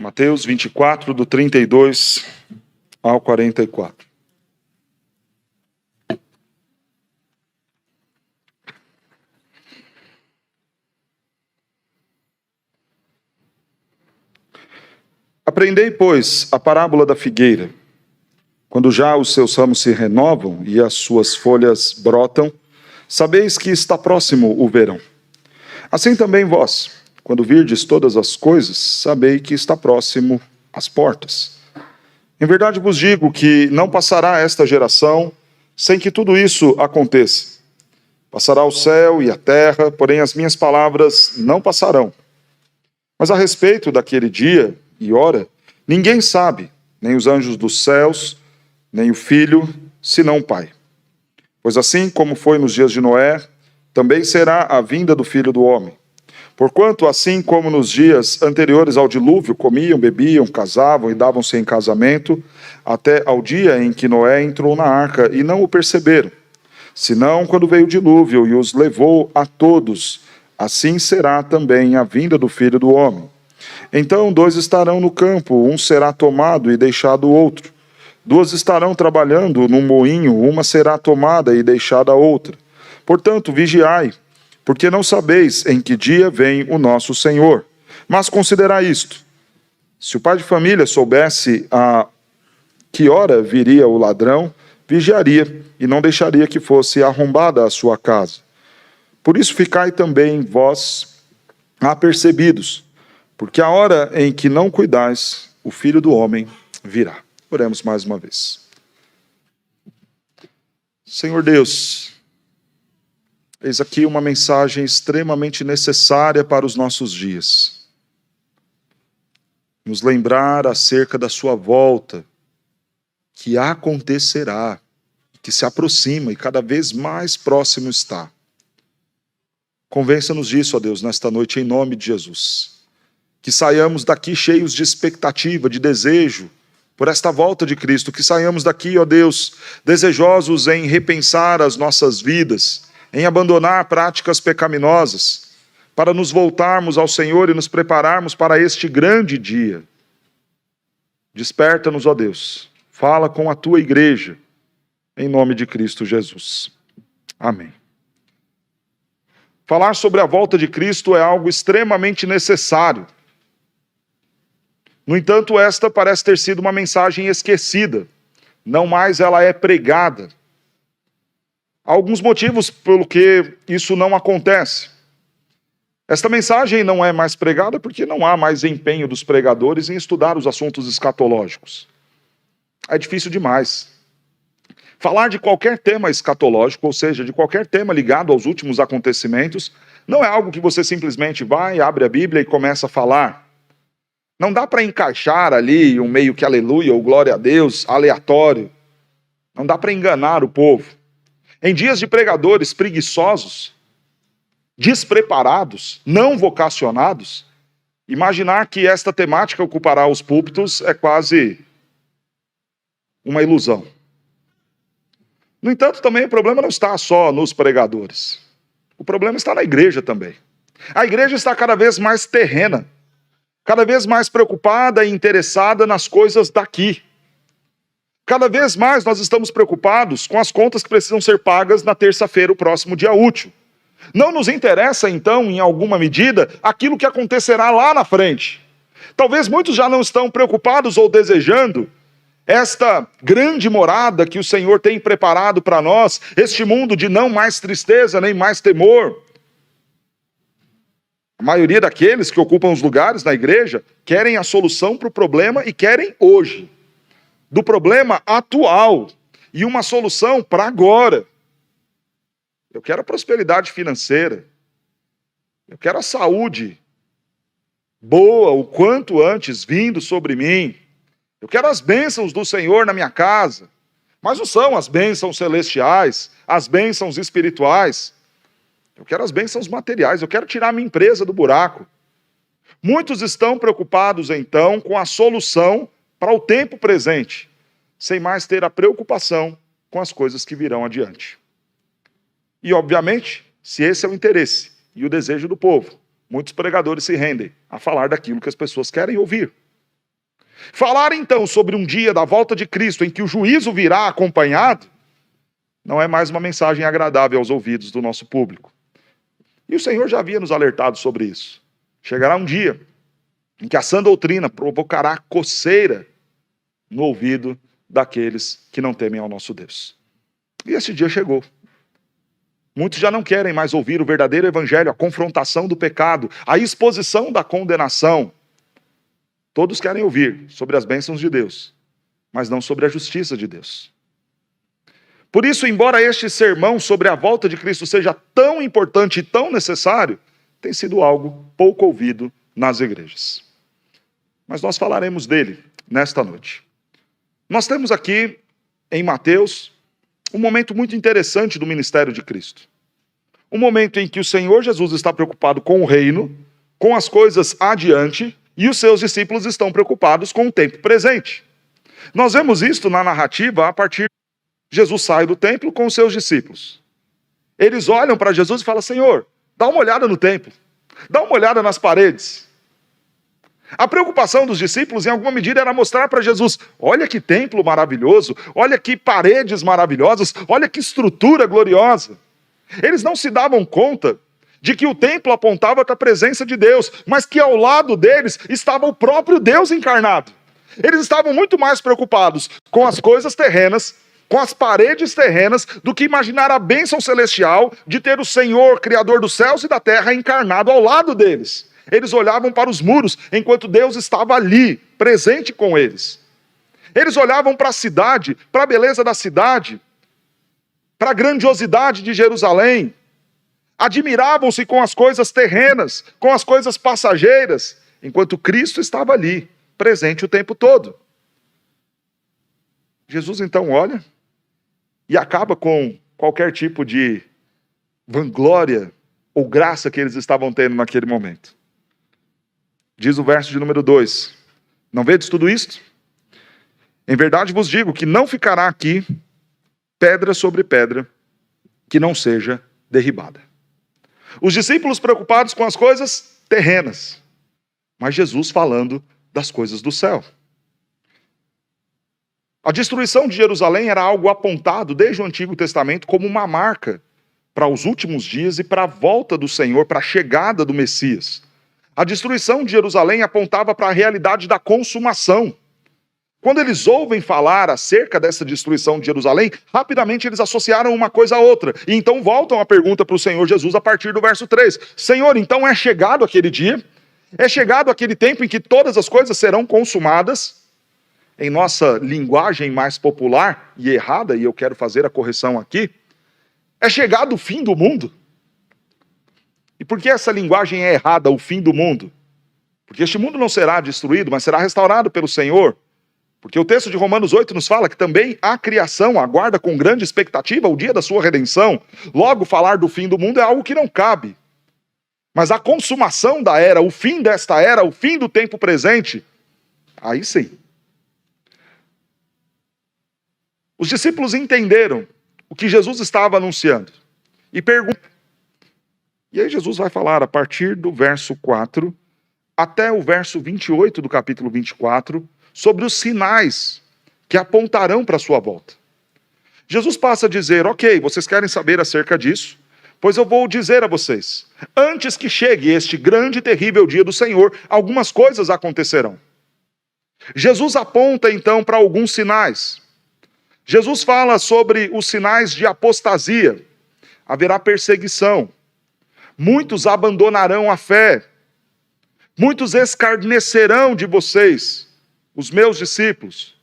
Mateus 24, do 32 ao 44. Aprendei, pois, a parábola da figueira. Quando já os seus ramos se renovam e as suas folhas brotam, sabeis que está próximo o verão. Assim também vós, quando virdes todas as coisas, sabei que está próximo às portas. Em verdade vos digo que não passará esta geração sem que tudo isso aconteça. Passará o céu e a terra, porém as minhas palavras não passarão. Mas a respeito daquele dia e hora, ninguém sabe, nem os anjos dos céus, nem o Filho, senão o Pai. Pois assim como foi nos dias de Noé, também será a vinda do Filho do Homem. Porquanto, assim como nos dias anteriores ao dilúvio, comiam, bebiam, casavam e davam-se em casamento, até ao dia em que Noé entrou na arca, e não o perceberam. Senão, quando veio o dilúvio e os levou a todos, assim será também a vinda do Filho do Homem. Então 2 estarão no campo, um será tomado e deixado o outro. 2 estarão trabalhando num moinho, uma será tomada e deixada a outra. Portanto, vigiai, porque não sabeis em que dia vem o nosso Senhor. Mas considerai isto: se o pai de família soubesse a que hora viria o ladrão, vigiaria e não deixaria que fosse arrombada a sua casa. Por isso ficai também vós apercebidos, porque a hora em que não cuidais, o Filho do Homem virá. Oremos mais uma vez. Senhor Deus, eis aqui uma mensagem extremamente necessária para os nossos dias. Nos lembrar acerca da sua volta, que acontecerá, que se aproxima e cada vez mais próximo está. Convença-nos disso, ó Deus, nesta noite, em nome de Jesus. Que saiamos daqui cheios de expectativa, de desejo, por esta volta de Cristo. Que saiamos daqui, ó Deus, desejosos em repensar as nossas vidas, em abandonar práticas pecaminosas, para nos voltarmos ao Senhor e nos prepararmos para este grande dia. Desperta-nos, ó Deus. Fala com a tua igreja, em nome de Cristo Jesus. Amém. Falar sobre a volta de Cristo é algo extremamente necessário. No entanto, esta parece ter sido uma mensagem esquecida. Não mais ela é pregada. Há alguns motivos pelo que isso não acontece. Esta mensagem não é mais pregada porque não há mais empenho dos pregadores em estudar os assuntos escatológicos. É difícil demais. Falar de qualquer tema escatológico, ou seja, de qualquer tema ligado aos últimos acontecimentos, não é algo que você simplesmente vai, abre a Bíblia e começa a falar. Não dá para encaixar ali um meio que aleluia ou glória a Deus, aleatório. Não dá para enganar o povo. Em dias de pregadores preguiçosos, despreparados, não vocacionados, imaginar que esta temática ocupará os púlpitos é quase uma ilusão. No entanto, também o problema não está só nos pregadores. O problema está na igreja também. A igreja está cada vez mais terrena, cada vez mais preocupada e interessada nas coisas daqui. Cada vez mais nós estamos preocupados com as contas que precisam ser pagas na terça-feira, o próximo dia útil. Não nos interessa, então, em alguma medida, aquilo que acontecerá lá na frente. Talvez muitos já não estão preocupados ou desejando esta grande morada que o Senhor tem preparado para nós, este mundo de não mais tristeza nem mais temor. A maioria daqueles que ocupam os lugares na igreja querem a solução para o problema e querem hoje. Do problema atual e uma solução para agora. Eu quero a prosperidade financeira. Eu quero a saúde boa, o quanto antes, vindo sobre mim. Eu quero as bênçãos do Senhor na minha casa. Mas não são as bênçãos celestiais, as bênçãos espirituais. Eu quero as bênçãos materiais, eu quero tirar minha empresa do buraco. Muitos estão preocupados, então, com a solução para o tempo presente, sem mais ter a preocupação com as coisas que virão adiante. E, obviamente, se esse é o interesse e o desejo do povo, muitos pregadores se rendem a falar daquilo que as pessoas querem ouvir. Falar então sobre um dia da volta de Cristo em que o juízo virá acompanhado, não é mais uma mensagem agradável aos ouvidos do nosso público. E o Senhor já havia nos alertado sobre isso. Chegará um dia em que a sã doutrina provocará coceira no ouvido daqueles que não temem ao nosso Deus. E esse dia chegou. Muitos já não querem mais ouvir o verdadeiro evangelho, a confrontação do pecado, a exposição da condenação. Todos querem ouvir sobre as bênçãos de Deus, mas não sobre a justiça de Deus. Por isso, embora este sermão sobre a volta de Cristo seja tão importante e tão necessário, tem sido algo pouco ouvido nas igrejas. Mas nós falaremos dele nesta noite. Nós temos aqui, em Mateus, um momento muito interessante do ministério de Cristo. Um momento em que o Senhor Jesus está preocupado com o reino, com as coisas adiante, e os seus discípulos estão preocupados com o tempo presente. Nós vemos isto na narrativa a partir de Jesus sai do templo com os seus discípulos. Eles olham para Jesus e falam: Senhor, dá uma olhada no templo, dá uma olhada nas paredes. A preocupação dos discípulos, em alguma medida, era mostrar para Jesus: olha que templo maravilhoso, olha que paredes maravilhosas, olha que estrutura gloriosa. Eles não se davam conta de que o templo apontava para a presença de Deus, mas que ao lado deles estava o próprio Deus encarnado. Eles estavam muito mais preocupados com as coisas terrenas, com as paredes terrenas, do que imaginar a bênção celestial de ter o Senhor, Criador dos céus e da terra, encarnado ao lado deles. Eles olhavam para os muros, enquanto Deus estava ali, presente com eles. Eles olhavam para a cidade, para a beleza da cidade, para a grandiosidade de Jerusalém. Admiravam-se com as coisas terrenas, com as coisas passageiras, enquanto Cristo estava ali, presente o tempo todo. Jesus então olha e acaba com qualquer tipo de vanglória ou graça que eles estavam tendo naquele momento. Diz o verso de número 2: não vedes tudo isto? Em verdade vos digo que não ficará aqui pedra sobre pedra que não seja derribada. Os discípulos preocupados com as coisas terrenas, mas Jesus falando das coisas do céu. A destruição de Jerusalém era algo apontado desde o Antigo Testamento como uma marca para os últimos dias e para a volta do Senhor, para a chegada do Messias. A destruição de Jerusalém apontava para a realidade da consumação. Quando eles ouvem falar acerca dessa destruição de Jerusalém, rapidamente eles associaram uma coisa a outra. E então voltam a pergunta para o Senhor Jesus a partir do verso 3. Senhor, então é chegado aquele dia? É chegado aquele tempo em que todas as coisas serão consumadas? Em nossa linguagem mais popular e errada, e eu quero fazer a correção aqui, é chegado o fim do mundo? E por que essa linguagem é errada, o fim do mundo? Porque este mundo não será destruído, mas será restaurado pelo Senhor. Porque o texto de Romanos 8 nos fala que também a criação aguarda com grande expectativa o dia da sua redenção. Logo, falar do fim do mundo é algo que não cabe. Mas a consumação da era, o fim desta era, o fim do tempo presente, aí sim. Os discípulos entenderam o que Jesus estava anunciando e perguntam. E aí Jesus vai falar a partir do verso 4 até o verso 28 do capítulo 24 sobre os sinais que apontarão para a sua volta. Jesus passa a dizer: ok, vocês querem saber acerca disso? Pois eu vou dizer a vocês, antes que chegue este grande e terrível dia do Senhor, algumas coisas acontecerão. Jesus aponta então para alguns sinais. Jesus fala sobre os sinais de apostasia. Haverá perseguição. Muitos abandonarão a fé. Muitos escarnecerão de vocês, os meus discípulos.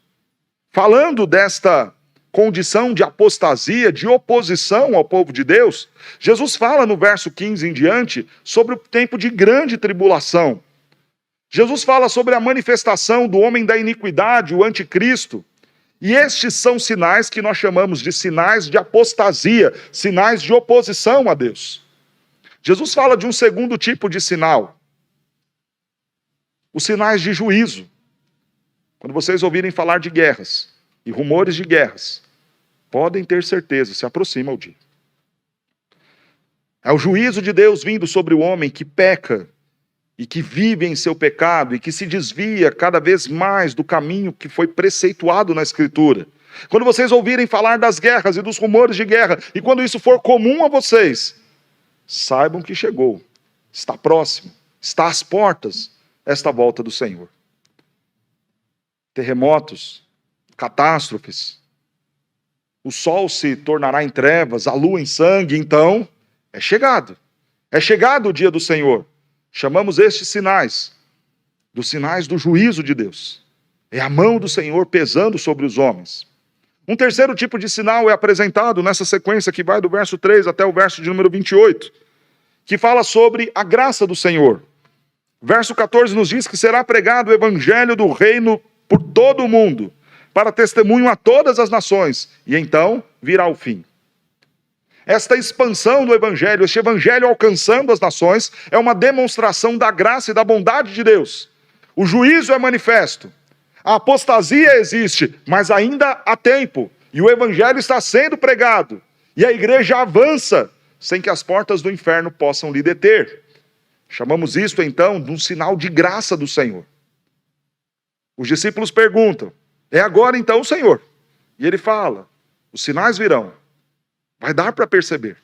Falando desta condição de apostasia, de oposição ao povo de Deus, Jesus fala no verso 15 em diante sobre o tempo de grande tribulação. Jesus fala sobre a manifestação do homem da iniquidade, o anticristo. E estes são sinais que nós chamamos de sinais de apostasia, sinais de oposição a Deus. Jesus fala de um segundo tipo de sinal, os sinais de juízo. Quando vocês ouvirem falar de guerras e rumores de guerras, podem ter certeza, se aproxima o dia. É o juízo de Deus vindo sobre o homem que peca e que vive em seu pecado e que se desvia cada vez mais do caminho que foi preceituado na Escritura. Quando vocês ouvirem falar das guerras e dos rumores de guerra, e quando isso for comum a vocês, saibam que chegou, está próximo, está às portas esta volta do Senhor. Terremotos, catástrofes, o sol se tornará em trevas, a lua em sangue, então é chegado o dia do Senhor. Chamamos estes sinais, dos sinais do juízo de Deus. É a mão do Senhor pesando sobre os homens. Um terceiro tipo de sinal é apresentado nessa sequência que vai do verso 3 até o verso de número 28, que fala sobre a graça do Senhor. Verso 14 nos diz que será pregado o evangelho do reino por todo o mundo, para testemunho a todas as nações, e então virá o fim. Esta expansão do evangelho, este evangelho alcançando as nações, é uma demonstração da graça e da bondade de Deus. O juízo é manifesto. A apostasia existe, mas ainda há tempo. E o evangelho está sendo pregado. E a igreja avança, sem que as portas do inferno possam lhe deter. Chamamos isso, então, de um sinal de graça do Senhor. Os discípulos perguntam, é agora então, Senhor? E ele fala, os sinais virão. Vai dar para perceber.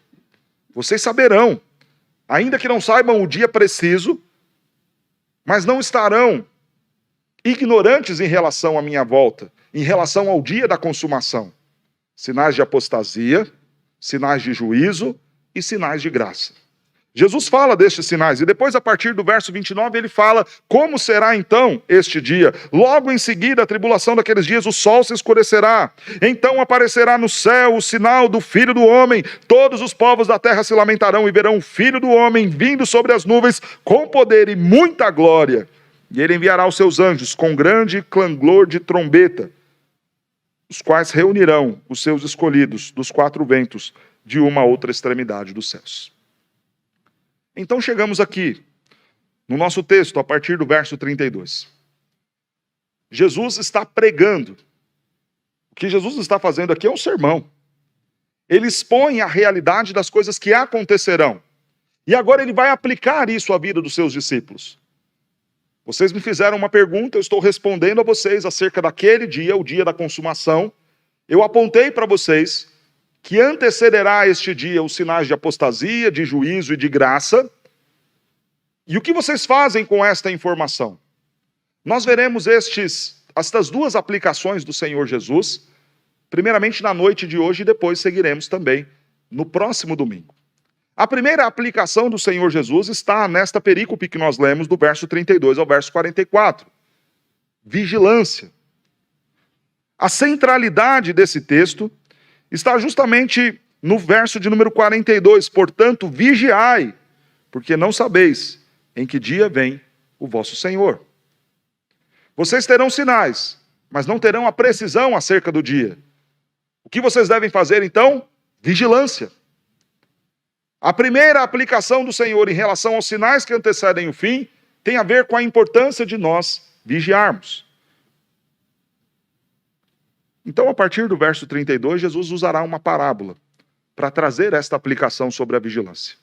Vocês saberão, ainda que não saibam o dia preciso, mas não estarão ignorantes em relação à minha volta, em relação ao dia da consumação. Sinais de apostasia, sinais de juízo e sinais de graça. Jesus fala destes sinais, e depois, a partir do verso 29, ele fala como será então este dia. Logo em seguida, a tribulação daqueles dias, o sol se escurecerá. Então aparecerá no céu o sinal do Filho do Homem. Todos os povos da terra se lamentarão e verão o Filho do Homem vindo sobre as nuvens com poder e muita glória. E ele enviará os seus anjos com grande clangor de trombeta, os quais reunirão os seus escolhidos dos quatro ventos de uma a outra extremidade dos céus. Então chegamos aqui, no nosso texto, a partir do verso 32. Jesus está pregando. O que Jesus está fazendo aqui é um sermão. Ele expõe a realidade das coisas que acontecerão. E agora ele vai aplicar isso à vida dos seus discípulos. Vocês me fizeram uma pergunta, eu estou respondendo a vocês acerca daquele dia, o dia da consumação. Eu apontei para vocês que antecederá este dia os sinais de apostasia, de juízo e de graça. E o que vocês fazem com esta informação? Nós veremos estas duas aplicações do Senhor Jesus, primeiramente na noite de hoje e depois seguiremos também no próximo domingo. A primeira aplicação do Senhor Jesus está nesta perícope que nós lemos do verso 32 ao verso 44. Vigilância. A centralidade desse texto está justamente no verso de número 42. Portanto, vigiai, porque não sabeis em que dia vem o vosso Senhor. Vocês terão sinais, mas não terão a precisão acerca do dia. O que vocês devem fazer, então? Vigilância. A primeira aplicação do Senhor em relação aos sinais que antecedem o fim tem a ver com a importância de nós vigiarmos. Então, a partir do verso 32, Jesus usará uma parábola para trazer esta aplicação sobre a vigilância.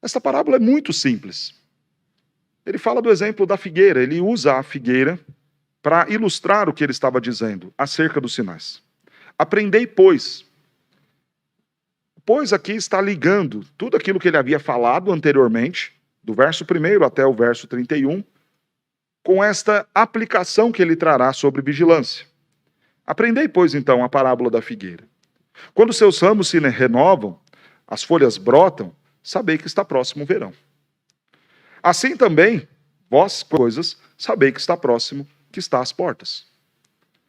Esta parábola é muito simples. Ele fala do exemplo da figueira, ele usa a figueira para ilustrar o que ele estava dizendo acerca dos sinais. Aprendei, pois aqui está ligando tudo aquilo que ele havia falado anteriormente, do verso 1 até o verso 31, com esta aplicação que ele trará sobre vigilância. Aprendei, pois, então, a parábola da figueira. Quando seus ramos se renovam, as folhas brotam, sabei que está próximo o verão. Assim também, vós, coisas, sabei que está próximo, que está às portas.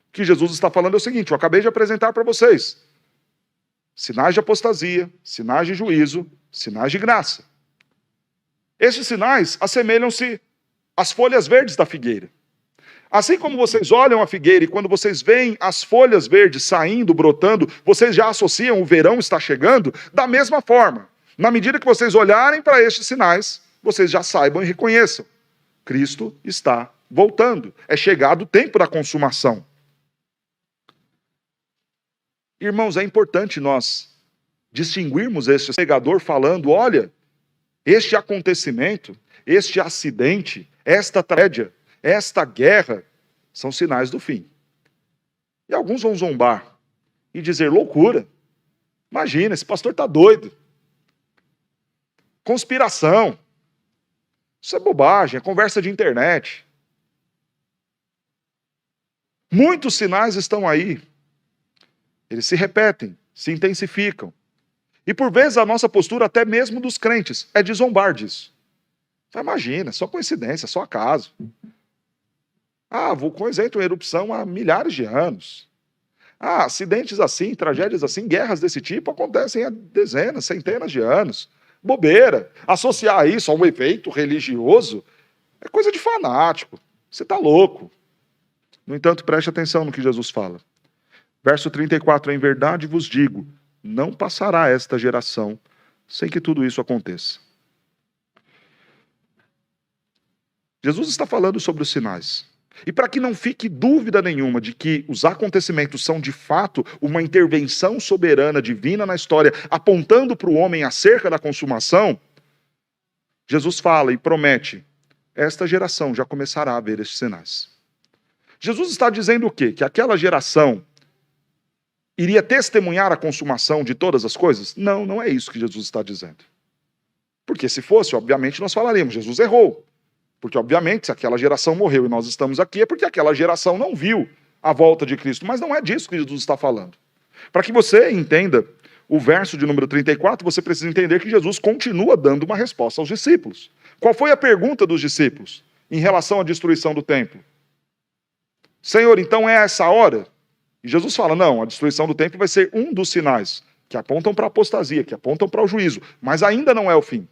O que Jesus está falando é o seguinte, eu acabei de apresentar para vocês. Sinais de apostasia, sinais de juízo, sinais de graça. Esses sinais assemelham-se às folhas verdes da figueira. Assim como vocês olham a figueira e quando vocês veem as folhas verdes saindo, brotando, vocês já associam o verão está chegando, da mesma forma. Na medida que vocês olharem para estes sinais, vocês já saibam e reconheçam. Cristo está voltando. É chegado o tempo da consumação. Irmãos, é importante nós distinguirmos este pregador falando, olha, este acontecimento, este acidente, esta tragédia, esta guerra, são sinais do fim. E alguns vão zombar e dizer, loucura. Imagina, esse pastor está doido. Conspiração. Isso é bobagem, é conversa de internet. Muitos sinais estão aí. Eles se repetem, se intensificam. E por vezes a nossa postura, até mesmo dos crentes, é de zombar disso. Imagina, só coincidência, só acaso. Vulcões entram em erupção há milhares de anos. Acidentes assim, tragédias assim, guerras desse tipo acontecem há dezenas, centenas de anos. Bobeira. Associar isso a um evento religioso é coisa de fanático. Você está louco. No entanto, preste atenção no que Jesus fala. Verso 34, em verdade vos digo, não passará esta geração sem que tudo isso aconteça. Jesus está falando sobre os sinais. E para que não fique dúvida nenhuma de que os acontecimentos são de fato uma intervenção soberana divina na história, apontando para o homem acerca da consumação, Jesus fala e promete, esta geração já começará a ver estes sinais. Jesus está dizendo o quê? Que aquela geração iria testemunhar a consumação de todas as coisas? Não, não é isso que Jesus está dizendo. Porque se fosse, obviamente, nós falaríamos, Jesus errou. Porque, obviamente, se aquela geração morreu e nós estamos aqui, é porque aquela geração não viu a volta de Cristo. Mas não é disso que Jesus está falando. Para que você entenda o verso de número 34, você precisa entender que Jesus continua dando uma resposta aos discípulos. Qual foi a pergunta dos discípulos em relação à destruição do templo? Senhor, então é essa hora? E Jesus fala, não, a destruição do templo vai ser um dos sinais que apontam para a apostasia, que apontam para o juízo, mas ainda não é o fim.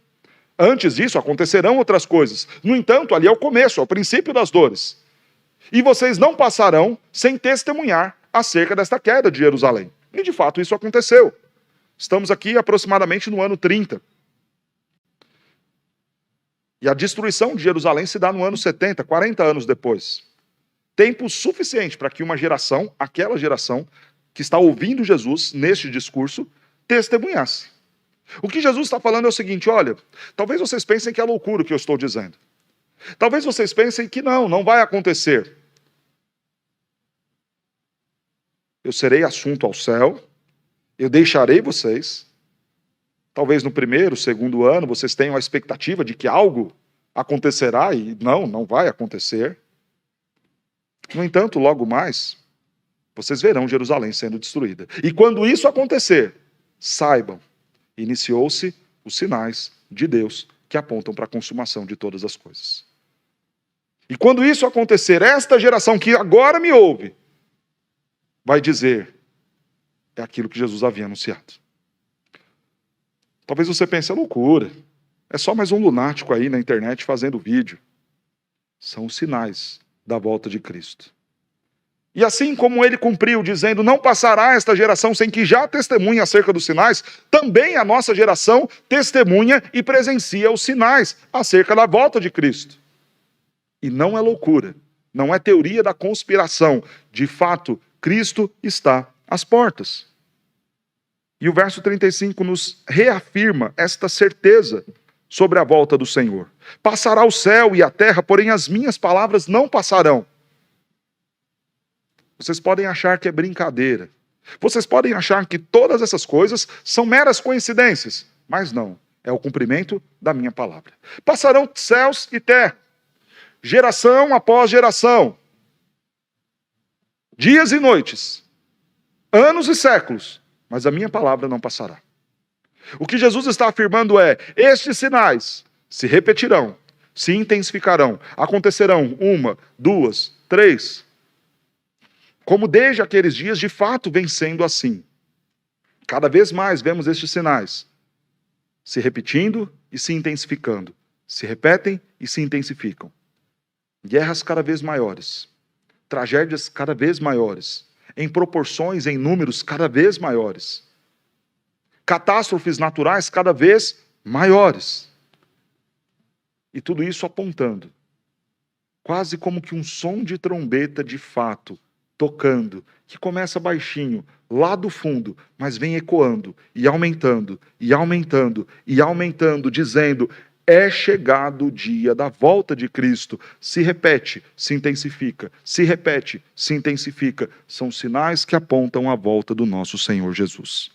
Antes disso, acontecerão outras coisas. No entanto, ali é o começo, é o princípio das dores. E vocês não passarão sem testemunhar acerca desta queda de Jerusalém. E de fato isso aconteceu. Estamos aqui aproximadamente no ano 30. E a destruição de Jerusalém se dá no ano 70, 40 anos depois. Tempo suficiente para que uma geração, aquela geração, que está ouvindo Jesus neste discurso, testemunhasse. O que Jesus está falando é o seguinte, olha, talvez vocês pensem que é loucura o que eu estou dizendo. Talvez vocês pensem que não vai acontecer. Eu serei assunto ao céu, eu deixarei vocês. Talvez no primeiro, segundo ano, vocês tenham a expectativa de que algo acontecerá e não vai acontecer. No entanto, logo mais, vocês verão Jerusalém sendo destruída. E quando isso acontecer, saibam, iniciou-se os sinais de Deus que apontam para a consumação de todas as coisas. E quando isso acontecer, esta geração que agora me ouve, vai dizer, é aquilo que Jesus havia anunciado. Talvez você pense, é loucura, é só mais um lunático aí na internet fazendo vídeo. São os sinais da volta de Cristo. E assim como ele cumpriu, dizendo, não passará esta geração sem que já testemunhe acerca dos sinais, também a nossa geração testemunha e presencia os sinais acerca da volta de Cristo. E não é loucura, não é teoria da conspiração. De fato, Cristo está às portas. E o verso 35 nos reafirma esta certeza sobre a volta do Senhor. Passará o céu e a terra, porém as minhas palavras não passarão. Vocês podem achar que é brincadeira. Vocês podem achar que todas essas coisas são meras coincidências. Mas não, é o cumprimento da minha palavra. Passarão céus e terra, geração após geração, dias e noites, anos e séculos, mas a minha palavra não passará. O que Jesus está afirmando é, estes sinais se repetirão, se intensificarão, acontecerão 1, 2, 3, como desde aqueles dias de fato vem sendo assim. Cada vez mais vemos estes sinais se repetindo e se intensificando, se repetem e se intensificam. Guerras cada vez maiores, tragédias cada vez maiores, em proporções, em números cada vez maiores. Catástrofes naturais cada vez maiores. E tudo isso apontando, quase como que um som de trombeta de fato, tocando, que começa baixinho, lá do fundo, mas vem ecoando, e aumentando, e aumentando, e aumentando, dizendo, É chegado o dia da volta de Cristo. Se repete, se intensifica. Se repete, se intensifica. São sinais que apontam a volta do nosso Senhor Jesus.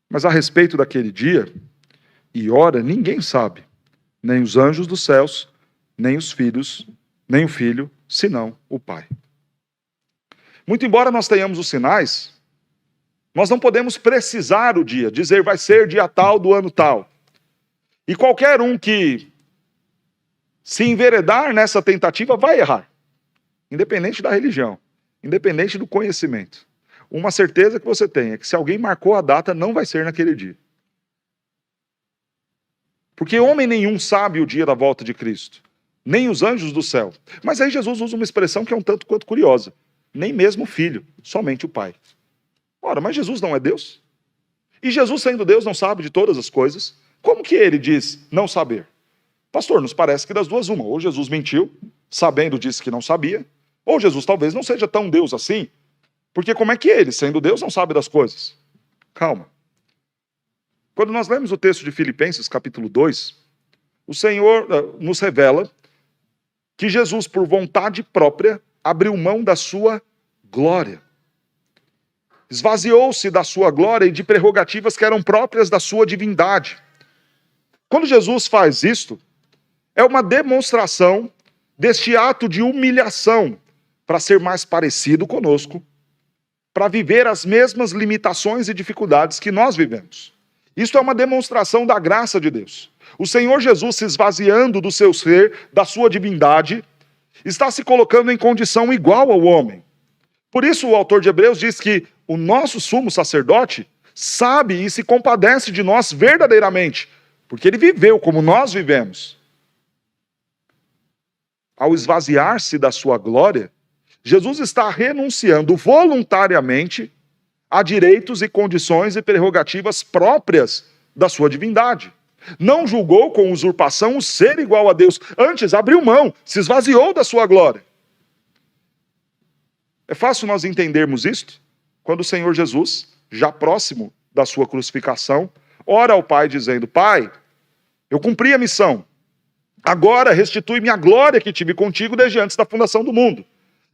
Mas a respeito daquele dia e hora, ninguém sabe. Nem os anjos dos céus, nem os filhos, nem o Filho, senão o Pai. Muito embora nós tenhamos os sinais, nós não podemos precisar o dia, dizer vai ser dia tal do ano tal. E qualquer um que se enveredar nessa tentativa vai errar, independente da religião, independente do conhecimento. Uma certeza que você tem é que se alguém marcou a data, não vai ser naquele dia. Porque homem nenhum sabe o dia da volta de Cristo, nem os anjos do céu. Mas aí Jesus usa uma expressão que é um tanto quanto curiosa. Nem mesmo o Filho, somente o Pai. Ora, mas Jesus não é Deus? E Jesus, sendo Deus, não sabe de todas as coisas? Como que ele diz não saber? Pastor, nos parece que das duas uma. Ou Jesus mentiu, sabendo disse que não sabia, ou Jesus talvez não seja tão Deus assim, porque como é que ele, sendo Deus, não sabe das coisas? Calma. Quando nós lemos o texto de Filipenses, capítulo 2, o Senhor nos revela que Jesus, por vontade própria, abriu mão da sua glória. Esvaziou-se da sua glória e de prerrogativas que eram próprias da sua divindade. Quando Jesus faz isto, é uma demonstração deste ato de humilhação para ser mais parecido conosco, para viver as mesmas limitações e dificuldades que nós vivemos. Isto é uma demonstração da graça de Deus. O Senhor Jesus se esvaziando do seu ser, da sua divindade, está se colocando em condição igual ao homem. Por isso o autor de Hebreus diz que o nosso sumo sacerdote sabe e se compadece de nós verdadeiramente, porque ele viveu como nós vivemos. Ao esvaziar-se da sua glória, Jesus está renunciando voluntariamente a direitos e condições e prerrogativas próprias da sua divindade. Não julgou com usurpação o ser igual a Deus, antes abriu mão, se esvaziou da sua glória. É fácil nós entendermos isto quando o Senhor Jesus, já próximo da sua crucificação, ora ao Pai dizendo: Pai, eu cumpri a missão, agora restitui-me a glória que tive contigo desde antes da fundação do mundo.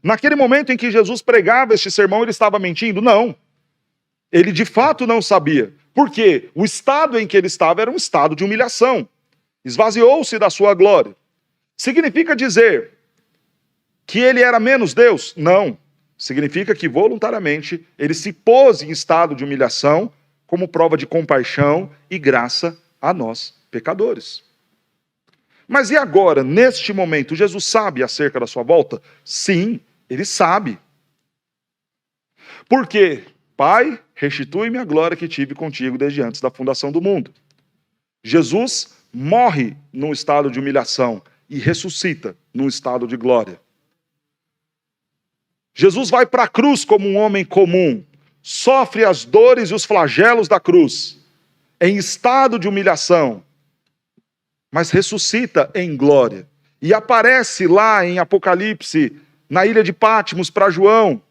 Naquele momento em que Jesus pregava este sermão, ele estava mentindo? Não. Ele de fato não sabia. Por quê? O estado em que ele estava era um estado de humilhação. Esvaziou-se da sua glória. Significa dizer que ele era menos Deus? Não. Significa que voluntariamente ele se pôs em estado de humilhação como prova de compaixão e graça a nós, pecadores. Mas e agora, neste momento, Jesus sabe acerca da sua volta? Sim, ele sabe. Por quê? Pai, restitui-me a glória que tive contigo desde antes da fundação do mundo. Jesus morre num estado de humilhação e ressuscita num estado de glória. Jesus vai para a cruz como um homem comum, sofre as dores e os flagelos da cruz, em estado de humilhação, mas ressuscita em glória. E aparece lá em Apocalipse, na ilha de Patmos, para João,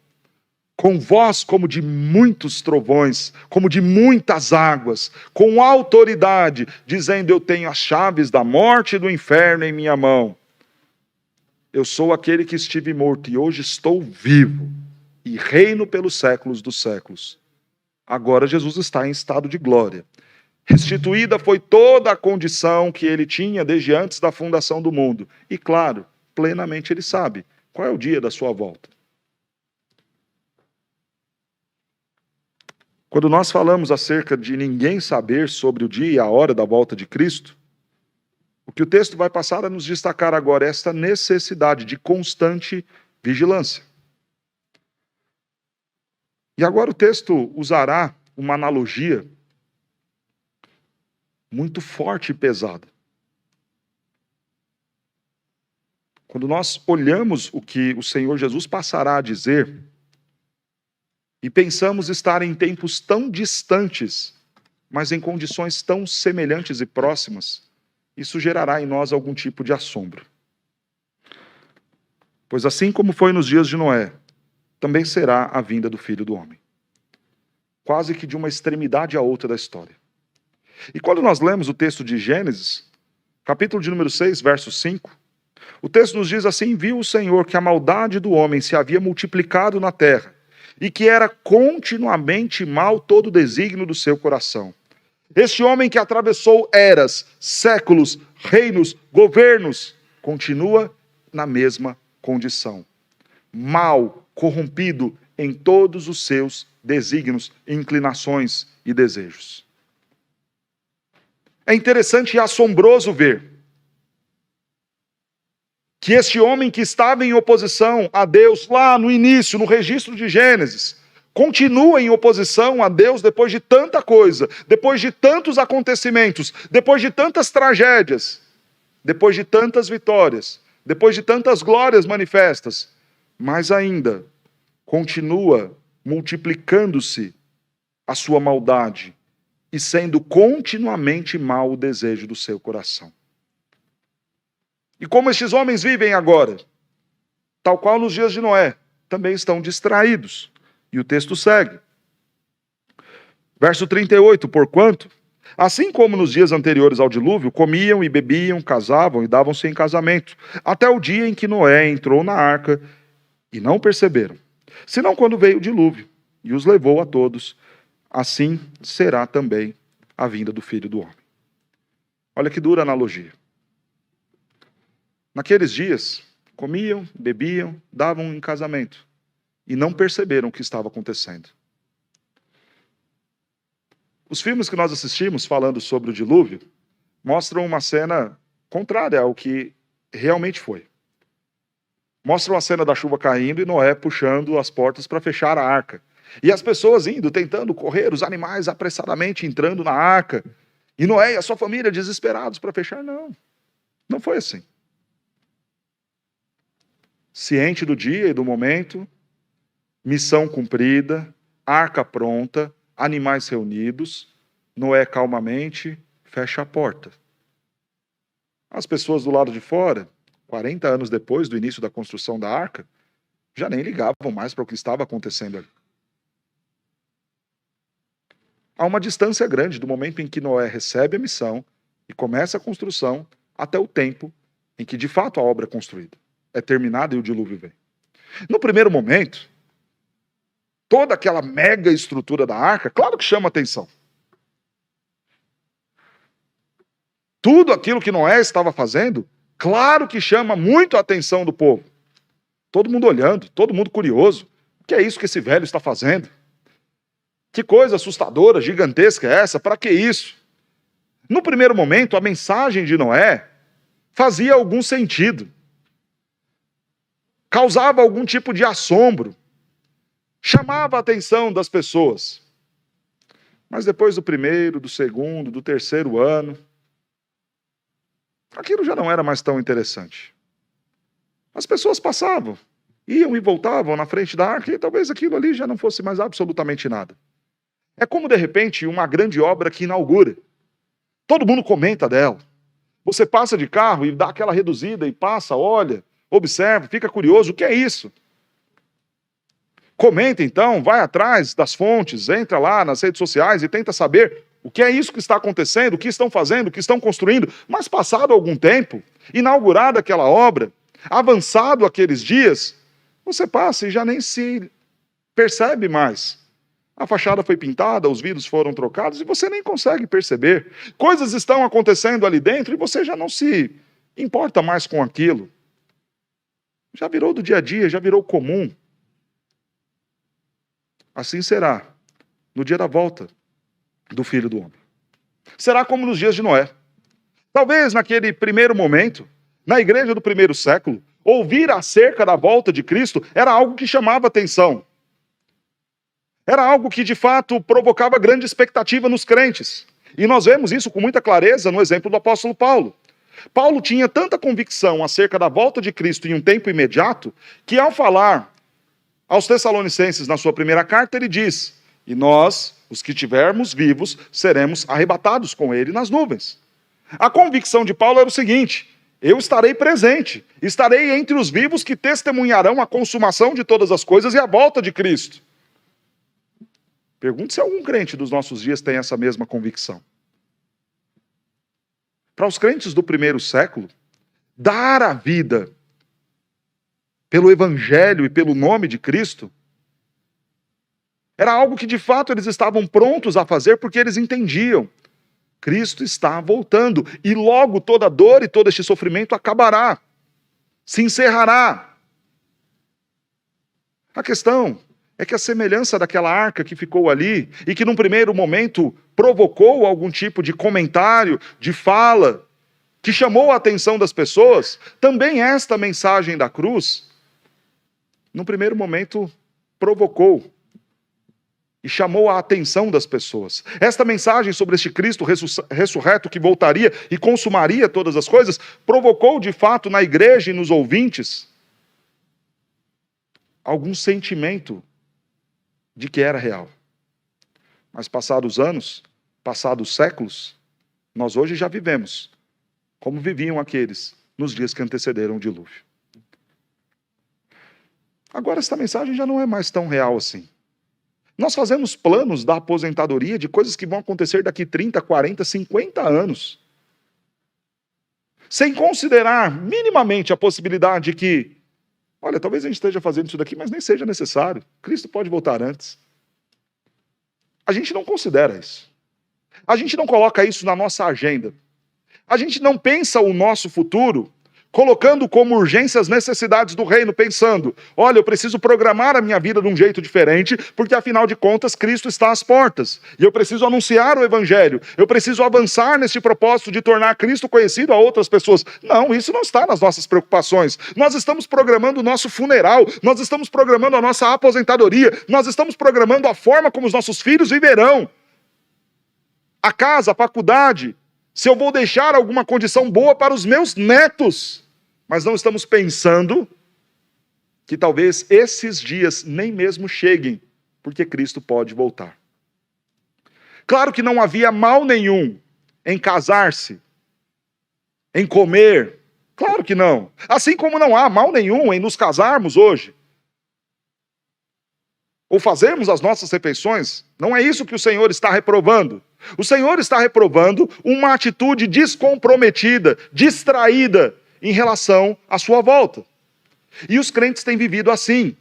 com voz como de muitos trovões, como de muitas águas, com autoridade, dizendo: eu tenho as chaves da morte e do inferno em minha mão. Eu sou aquele que estive morto e hoje estou vivo e reino pelos séculos dos séculos. Agora Jesus está em estado de glória. Restituída foi toda a condição que ele tinha desde antes da fundação do mundo. E claro, plenamente ele sabe qual é o dia da sua volta. Quando nós falamos acerca de ninguém saber sobre o dia e a hora da volta de Cristo, o que o texto vai passar a nos destacar agora é esta necessidade de constante vigilância. E agora o texto usará uma analogia muito forte e pesada. Quando nós olhamos o que o Senhor Jesus passará a dizer e pensamos estar em tempos tão distantes, mas em condições tão semelhantes e próximas, isso gerará em nós algum tipo de assombro. Pois assim como foi nos dias de Noé, também será a vinda do Filho do Homem. Quase que de uma extremidade à outra da história. E quando nós lemos o texto de Gênesis, capítulo de número 6, verso 5, o texto nos diz assim: viu o Senhor que a maldade do homem se havia multiplicado na terra, e que era continuamente mal todo o desígnio do seu coração. Este homem que atravessou eras, séculos, reinos, governos, continua na mesma condição. Mal, corrompido em todos os seus desígnios, inclinações e desejos. É interessante e assombroso ver que este homem que estava em oposição a Deus lá no início, no registro de Gênesis, continua em oposição a Deus depois de tanta coisa, depois de tantos acontecimentos, depois de tantas tragédias, depois de tantas vitórias, depois de tantas glórias manifestas, mas ainda continua multiplicando-se a sua maldade e sendo continuamente mau o desejo do seu coração. E como estes homens vivem agora? Tal qual nos dias de Noé, também estão distraídos. E o texto segue. Verso 38, porquanto, assim como nos dias anteriores ao dilúvio, comiam e bebiam, casavam e davam-se em casamento, até o dia em que Noé entrou na arca, e não perceberam, senão quando veio o dilúvio, e os levou a todos. Assim será também a vinda do Filho do Homem. Olha que dura analogia. Naqueles dias, comiam, bebiam, davam em casamento, e não perceberam o que estava acontecendo. Os filmes que nós assistimos falando sobre o dilúvio mostram uma cena contrária ao que realmente foi. Mostram a cena da chuva caindo e Noé puxando as portas para fechar a arca. E as pessoas indo, tentando correr, os animais apressadamente entrando na arca. E Noé e a sua família desesperados para fechar. Não foi assim. Ciente do dia e do momento, missão cumprida, arca pronta, animais reunidos, Noé calmamente fecha a porta. As pessoas do lado de fora, 40 anos depois do início da construção da arca, já nem ligavam mais para o que estava acontecendo ali. Há uma distância grande do momento em que Noé recebe a missão e começa a construção até o tempo em que de fato a obra é construída, é terminada e o dilúvio vem. No primeiro momento, toda aquela mega estrutura da arca, claro que chama atenção. Tudo aquilo que Noé estava fazendo, claro que chama muito a atenção do povo. Todo mundo olhando, todo mundo curioso. O que é isso que esse velho está fazendo? Que coisa assustadora, gigantesca é essa? Para que isso? No primeiro momento, a mensagem de Noé fazia algum sentido. Causava algum tipo de assombro. Chamava a atenção das pessoas. Mas depois do primeiro, do segundo, do terceiro ano, aquilo já não era mais tão interessante. As pessoas passavam, iam e voltavam na frente da arca, e talvez aquilo ali já não fosse mais absolutamente nada. É como, de repente, uma grande obra que inaugura. Todo mundo comenta dela. Você passa de carro e dá aquela reduzida e passa, olha, observa, fica curioso. O que é isso? Comenta então, vai atrás das fontes, entra lá nas redes sociais e tenta saber o que é isso que está acontecendo, o que estão fazendo, o que estão construindo. Mas passado algum tempo, inaugurada aquela obra, avançado aqueles dias, você passa e já nem se percebe mais. A fachada foi pintada, os vidros foram trocados e você nem consegue perceber. Coisas estão acontecendo ali dentro e você já não se importa mais com aquilo. Já virou do dia a dia, já virou comum. Assim será no dia da volta do Filho do Homem. Será como nos dias de Noé. Talvez naquele primeiro momento, na igreja do primeiro século, ouvir acerca da volta de Cristo era algo que chamava atenção. Era algo que de fato provocava grande expectativa nos crentes. E nós vemos isso com muita clareza no exemplo do apóstolo Paulo. Paulo tinha tanta convicção acerca da volta de Cristo em um tempo imediato, que ao falar aos Tessalonicenses na sua primeira carta, ele diz: e nós, os que estivermos vivos, seremos arrebatados com ele nas nuvens. A convicção de Paulo era o seguinte: eu estarei presente, estarei entre os vivos que testemunharão a consumação de todas as coisas e a volta de Cristo. Pergunte se algum crente dos nossos dias tem essa mesma convicção. Para os crentes do primeiro século, dar a vida pelo Evangelho e pelo nome de Cristo era algo que de fato eles estavam prontos a fazer, porque eles entendiam: Cristo está voltando e logo toda dor e todo este sofrimento acabará, se encerrará. A questão é que a semelhança daquela arca que ficou ali e que num primeiro momento provocou algum tipo de comentário, de fala, que chamou a atenção das pessoas, também esta mensagem da cruz, num primeiro momento provocou e chamou a atenção das pessoas. Esta mensagem sobre este Cristo ressurreto que voltaria e consumaria todas as coisas, provocou de fato na igreja e nos ouvintes algum sentimento de que era real. Mas passados anos, passados séculos, nós hoje já vivemos como viviam aqueles nos dias que antecederam o dilúvio. Agora esta mensagem já não é mais tão real assim. Nós fazemos planos da aposentadoria de coisas que vão acontecer daqui 30, 40, 50 anos. Sem considerar minimamente a possibilidade de que, olha, talvez a gente esteja fazendo isso daqui, mas nem seja necessário. Cristo pode voltar antes. A gente não considera isso. A gente não coloca isso na nossa agenda. A gente não pensa o nosso futuro colocando como urgência as necessidades do reino, pensando: olha, eu preciso programar a minha vida de um jeito diferente, porque afinal de contas Cristo está às portas, e eu preciso anunciar o Evangelho, eu preciso avançar nesse propósito de tornar Cristo conhecido a outras pessoas. Não, isso não está nas nossas preocupações. Nós estamos programando o nosso funeral, nós estamos programando a nossa aposentadoria, nós estamos programando a forma como os nossos filhos viverão, a casa, a faculdade, se eu vou deixar alguma condição boa para os meus netos. Mas não estamos pensando que talvez esses dias nem mesmo cheguem, porque Cristo pode voltar. Claro que não havia mal nenhum em casar-se, em comer. Claro que não. Assim como não há mal nenhum em nos casarmos hoje, ou fazermos as nossas refeições. Não é isso que o Senhor está reprovando. O Senhor está reprovando uma atitude descomprometida, distraída em relação à sua volta. E os crentes têm vivido assim.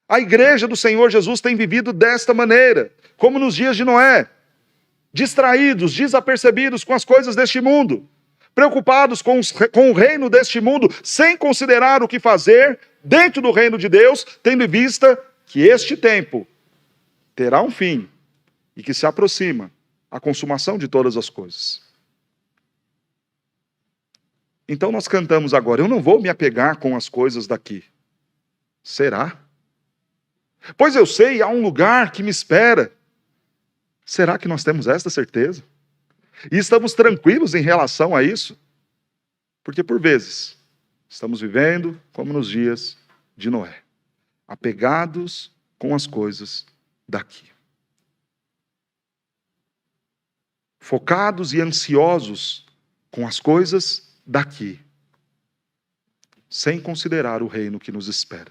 A igreja do Senhor Jesus tem vivido desta maneira, como nos dias de Noé, distraídos, desapercebidos com as coisas deste mundo, preocupados com o reino deste mundo, sem considerar o que fazer dentro do reino de Deus, tendo em vista que este tempo terá um fim e que se aproxima a consumação de todas as coisas. Então nós cantamos agora: eu não vou me apegar com as coisas daqui. Será? Pois eu sei, há um lugar que me espera. Será que nós temos esta certeza? E estamos tranquilos em relação a isso? Porque por vezes estamos vivendo como nos dias de Noé, apegados com as coisas daqui. Focados e ansiosos com as coisas daqui, sem considerar o reino que nos espera.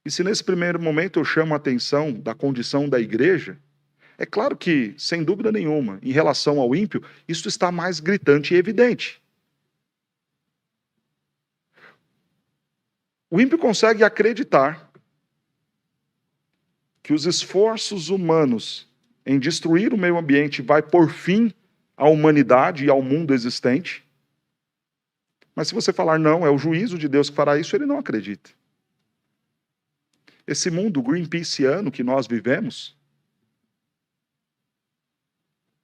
E se nesse primeiro momento eu chamo a atenção da condição da igreja, é claro que, sem dúvida nenhuma, em relação ao ímpio, isso está mais gritante e evidente. O ímpio consegue acreditar que os esforços humanos em destruir o meio ambiente vai pôr fim à humanidade e ao mundo existente. Mas se você falar não, é o juízo de Deus que fará isso, ele não acredita. Esse mundo greenpeaceano que nós vivemos,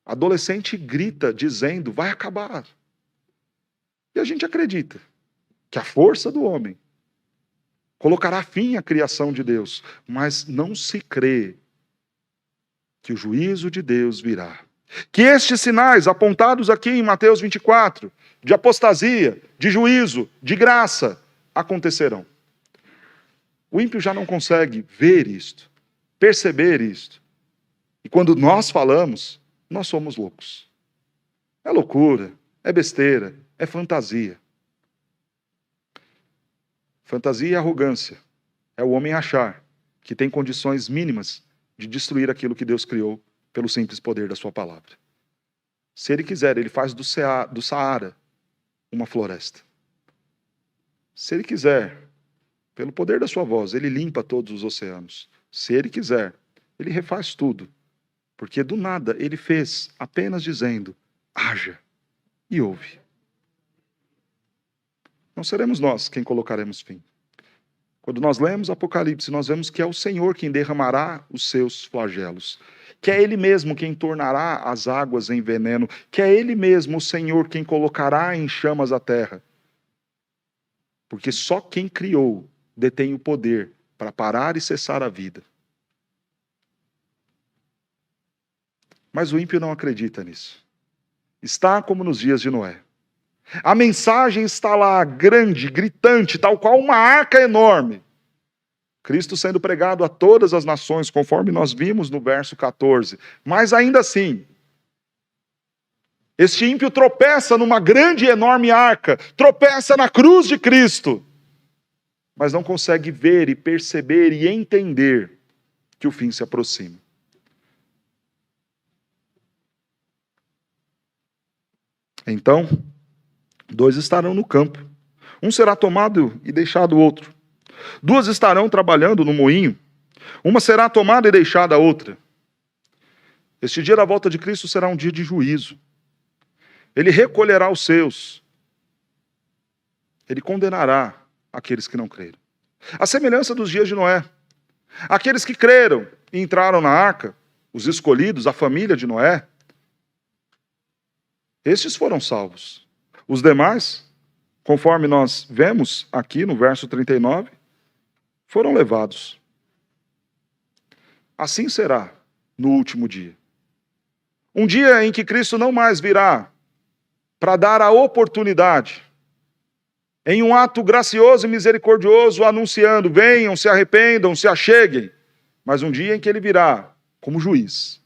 adolescente grita dizendo: vai acabar. E a gente acredita que a força do homem colocará fim à criação de Deus, mas não se crê que o juízo de Deus virá. Que estes sinais apontados aqui em Mateus 24, de apostasia, de juízo, de graça, acontecerão. O ímpio já não consegue ver isto, perceber isto. E quando nós falamos, nós somos loucos. É loucura, é besteira, é fantasia. Fantasia e arrogância é o homem achar que tem condições mínimas de destruir aquilo que Deus criou pelo simples poder da sua palavra. Se ele quiser, ele faz do Saara uma floresta. Se ele quiser, pelo poder da sua voz, ele limpa todos os oceanos. Se ele quiser, ele refaz tudo. Porque do nada ele fez apenas dizendo: haja, e ouve. Não seremos nós quem colocaremos fim. Quando nós lemos Apocalipse, nós vemos que é o Senhor quem derramará os seus flagelos. Que é Ele mesmo quem tornará as águas em veneno. Que é Ele mesmo, o Senhor, quem colocará em chamas a terra. Porque só quem criou detém o poder para parar e cessar a vida. Mas o ímpio não acredita nisso. Está como nos dias de Noé. A mensagem está lá, grande, gritante, tal qual uma arca enorme. Cristo sendo pregado a todas as nações, conforme nós vimos no verso 14. Mas ainda assim, este ímpio tropeça numa grande e enorme arca, tropeça na cruz de Cristo, mas não consegue ver e perceber e entender que o fim se aproxima. Então, 2 estarão no campo. Um será tomado e deixado o outro. 2 estarão trabalhando no moinho. Uma será tomada e deixada a outra. Este dia da volta de Cristo será um dia de juízo. Ele recolherá os seus. Ele condenará aqueles que não creram. A semelhança dos dias de Noé. Aqueles que creram e entraram na arca, os escolhidos, a família de Noé, estes foram salvos. Os demais, conforme nós vemos aqui no verso 39, foram levados. Assim será no último dia. Um dia em que Cristo não mais virá para dar a oportunidade, em um ato gracioso e misericordioso, anunciando: venham, se arrependam, se acheguem. Mas um dia em que ele virá como juiz.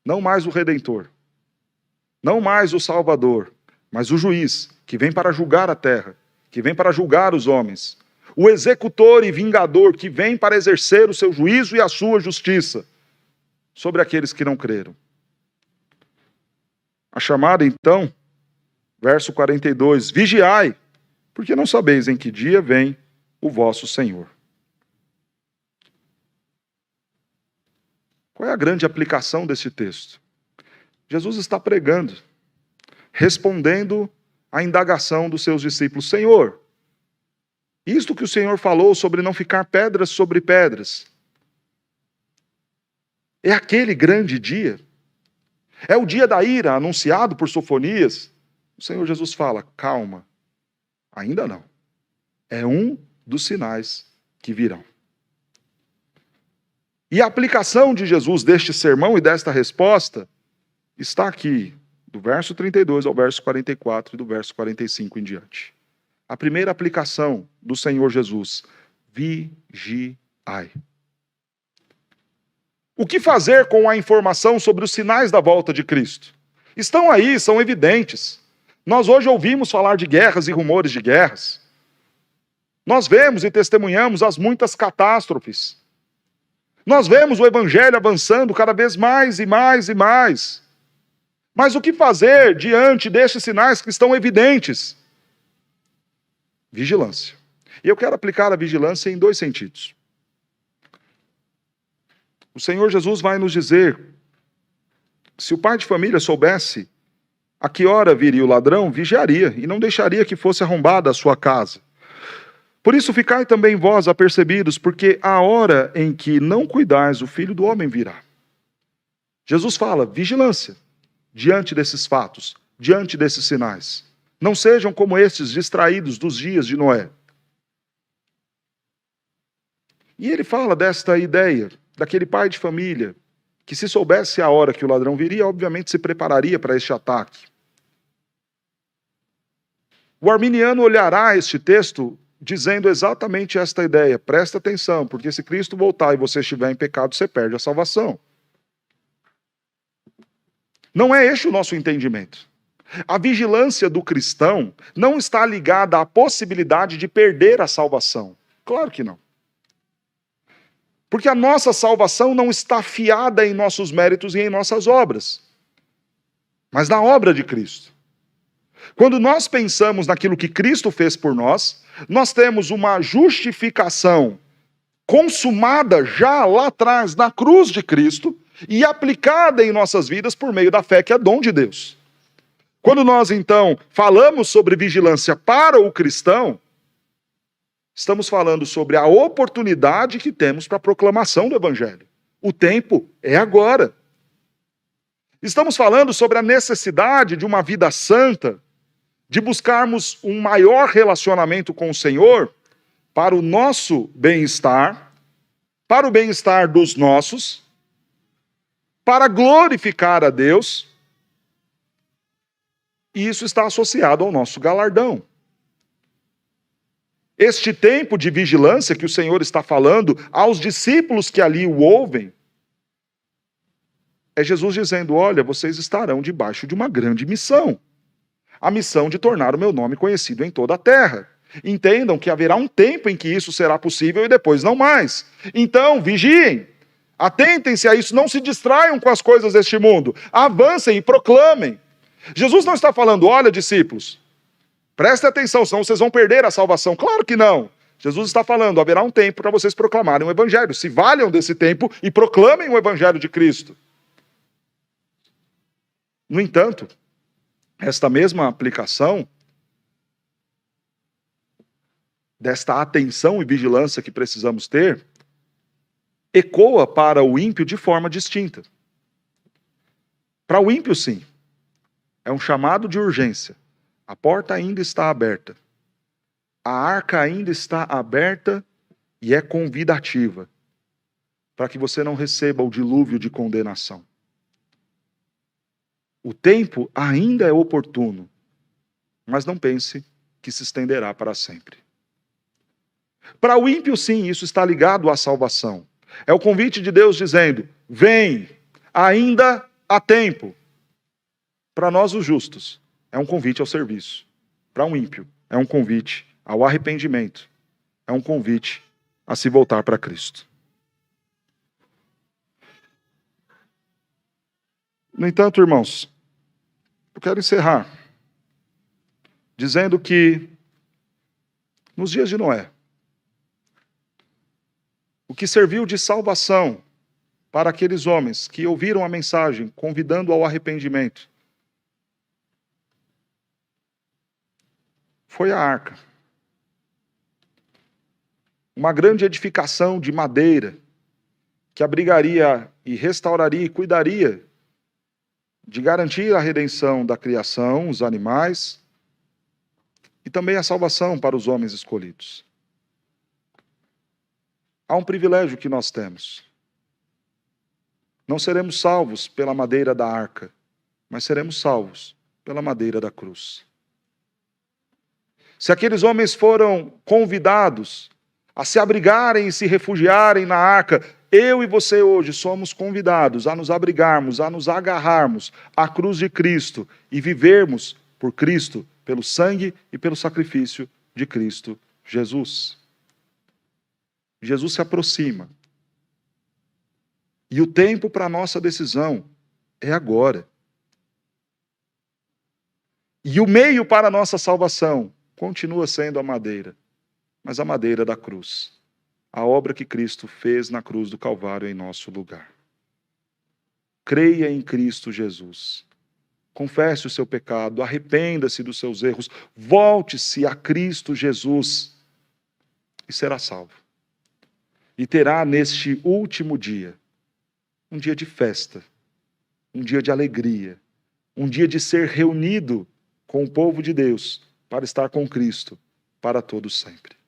Não mais o Redentor. Não mais o Salvador, mas o juiz, que vem para julgar a terra, que vem para julgar os homens. O executor e vingador, que vem para exercer o seu juízo e a sua justiça sobre aqueles que não creram. A chamada, então, verso 42, vigiai, porque não sabeis em que dia vem o vosso Senhor. Qual é a grande aplicação desse texto? Jesus está pregando, respondendo à indagação dos seus discípulos. Senhor, isto que o Senhor falou sobre não ficar pedras sobre pedras, é aquele grande dia? É o dia da ira anunciado por Sofonias? O Senhor Jesus fala: calma, ainda não. É um dos sinais que virão. E a aplicação de Jesus deste sermão e desta resposta está aqui, do verso 32 ao verso 44 e do verso 45 em diante. A primeira aplicação do Senhor Jesus: vigiai. O que fazer com a informação sobre os sinais da volta de Cristo? Estão aí, são evidentes. Nós hoje ouvimos falar de guerras e rumores de guerras. Nós vemos e testemunhamos as muitas catástrofes. Nós vemos o evangelho avançando cada vez mais e mais e mais. Mas o que fazer diante destes sinais que estão evidentes? Vigilância. E eu quero aplicar a vigilância em 2 sentidos. O Senhor Jesus vai nos dizer: se o pai de família soubesse a que hora viria o ladrão, vigiaria e não deixaria que fosse arrombada a sua casa. Por isso ficai também vós apercebidos, porque a hora em que não cuidais, o Filho do Homem virá. Jesus fala: vigilância diante desses fatos, diante desses sinais. Não sejam como estes distraídos dos dias de Noé. E ele fala desta ideia, daquele pai de família, que se soubesse a hora que o ladrão viria, obviamente se prepararia para este ataque. O arminiano olhará este texto dizendo exatamente esta ideia: presta atenção, porque se Cristo voltar e você estiver em pecado, você perde a salvação. Não é este o nosso entendimento. A vigilância do cristão não está ligada à possibilidade de perder a salvação. Claro que não. Porque a nossa salvação não está fiada em nossos méritos e em nossas obras. mas na obra de Cristo. Quando nós pensamos naquilo que Cristo fez por nós, nós temos uma justificação consumada já lá atrás na cruz de Cristo e aplicada em nossas vidas por meio da fé, que é dom de Deus. Quando nós, então, falamos sobre vigilância para o cristão, estamos falando sobre a oportunidade que temos para a proclamação do Evangelho. O tempo é agora. Estamos falando sobre a necessidade de uma vida santa, de buscarmos um maior relacionamento com o Senhor para o nosso bem-estar, para o bem-estar dos nossos, para glorificar a Deus, e isso está associado ao nosso galardão. Este tempo de vigilância que o Senhor está falando aos discípulos que ali o ouvem, é Jesus dizendo: olha, vocês estarão debaixo de uma grande missão. A missão de tornar o meu nome conhecido em toda a terra. Entendam que haverá um tempo em que isso será possível e depois não mais. Então, vigiem, atentem-se a isso, não se distraiam com as coisas deste mundo, avancem e proclamem. Jesus não está falando: olha, discípulos, prestem atenção, senão vocês vão perder a salvação. Claro que não. Jesus está falando: haverá um tempo para vocês proclamarem o Evangelho. Se valham desse tempo e proclamem o Evangelho de Cristo. No entanto, esta mesma aplicação desta atenção e vigilância que precisamos ter ecoa para o ímpio de forma distinta. Para o ímpio, sim, é um chamado de urgência. A porta ainda está aberta. A arca ainda está aberta e é convidativa para que você não receba o dilúvio de condenação. O tempo ainda é oportuno, mas não pense que se estenderá para sempre. Para o ímpio, sim, isso está ligado à salvação. É o convite de Deus dizendo: vem, ainda há tempo. Para nós, os justos, é um convite ao serviço. Para um ímpio, é um convite ao arrependimento. É um convite a se voltar para Cristo. No entanto, irmãos, eu quero encerrar dizendo que nos dias de Noé, o que serviu de salvação para aqueles homens que ouviram a mensagem convidando ao arrependimento foi a arca. Uma grande edificação de madeira que abrigaria e restauraria e cuidaria de garantir a redenção da criação, os animais, e também a salvação para os homens escolhidos. Há um privilégio que nós temos. Não seremos salvos pela madeira da arca, mas seremos salvos pela madeira da cruz. Se aqueles homens foram convidados a se abrigarem e se refugiarem na arca, eu e você hoje somos convidados a nos abrigarmos, a nos agarrarmos à cruz de Cristo e vivermos por Cristo, pelo sangue e pelo sacrifício de Cristo Jesus. Jesus se aproxima. E o tempo para a nossa decisão é agora. E o meio para a nossa salvação continua sendo a madeira, mas a madeira da cruz. A obra que Cristo fez na cruz do Calvário em nosso lugar. Creia em Cristo Jesus. Confesse o seu pecado, arrependa-se dos seus erros, volte-se a Cristo Jesus e será salvo. E terá neste último dia, um dia de festa, um dia de alegria, um dia de ser reunido com o povo de Deus para estar com Cristo para todos sempre.